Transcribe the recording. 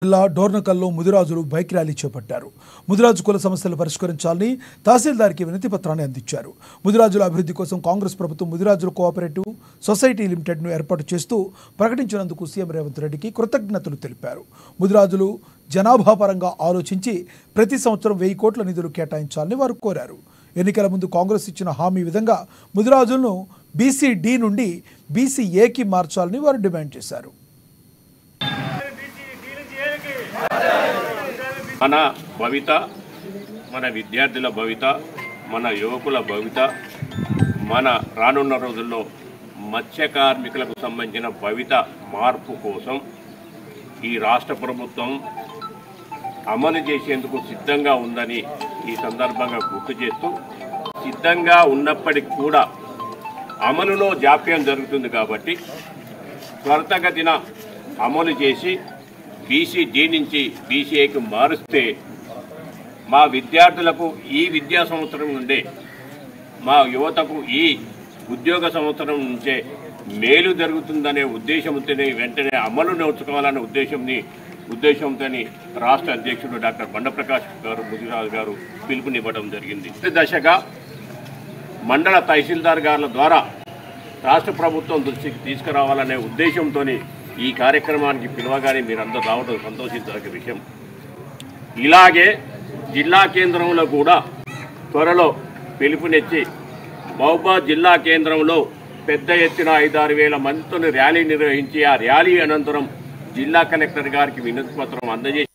జిల్లా డోర్నకల్లో ముదిరాజులు bike rally చేపట్టారు. ముదిరాజు కుల సమస్యలు పరిష్కరించాలని తహసీల్దార్కి వినతి పత్రాన్ని అందించారు. ముదిరాజుల అభివృద్ధి కోసం కాంగ్రెస్ ప్రభుత్వం ముదిరాజుల కోఆపరేటివ్ సొసైటీ లిమిటెడ్ను ఏర్పాటు చేస్తూ ప్రకటించినందుకు సీఎం రేవంత్ రెడ్డికి కృతజ్ఞతలు తెలిపారు. ముదిరాజులు జనాభా పరంగా ఆలోచించి ప్రతి సంవత్సరం 1000 కోట్ల నిధులు కేటాయించాలని వారు కోరారు. ఎన్నికల ముందు కాంగ్రెస్ ఇచ్చిన హామీ విధంగా ముదిరాజులను బీసీ-డి నుండి బీసీ-ఏకి మార్చాలని వారు డిమాండ్ చేశారు. మన భవిత, మన విద్యార్థుల భవిత, మన యువకుల భవిత, మన రానున్న రోజుల్లో మత్స్య కార్మికులకు సంబంధించిన భవిత మార్పు కోసం ఈ రాష్ట్ర ప్రభుత్వం అమలు చేసేందుకు సిద్ధంగా ఉందని ఈ సందర్భంగా గుర్తు చేస్తూ, సిద్ధంగా ఉన్నప్పటికీ కూడా అమలులో జాప్యం జరుగుతుంది కాబట్టి త్వరితగతిన అమలు చేసి బీసీ-డి నుంచి బీసీ-ఏకి మారుస్తే మా విద్యార్థులకు ఈ విద్యా సంవత్సరం నుండే, మా యువతకు ఈ ఉద్యోగ సంవత్సరం నుంచే మేలు జరుగుతుందనే ఉద్దేశంతోనే వెంటనే అమలు నోచుకోవాలనే ఉద్దేశంతో రాష్ట్ర అధ్యక్షుడు డాక్టర్ బండప్రకాష్ గారు ముదిరాజు గారు పిలుపునివ్వడం జరిగింది. దశగా మండల తహసీల్దార్ గారుల ద్వారా రాష్ట్ర ప్రభుత్వం దృష్టికి తీసుకురావాలనే ఉద్దేశంతో ఈ కార్యక్రమానికి పిలవగానే మీరందరూ రావడం సంతోషించదగ్గ విషయం. ఇలాగే జిల్లా కేంద్రంలో కూడా త్వరలో పిలుపునిచ్చి మహబూబాబాద్ జిల్లా కేంద్రంలో పెద్ద ఎత్తున 5-6 వేల మందితో ర్యాలీ నిర్వహించి ఆ ర్యాలీ అనంతరం జిల్లా కలెక్టర్ గారికి వినతి పత్రం అందజేసి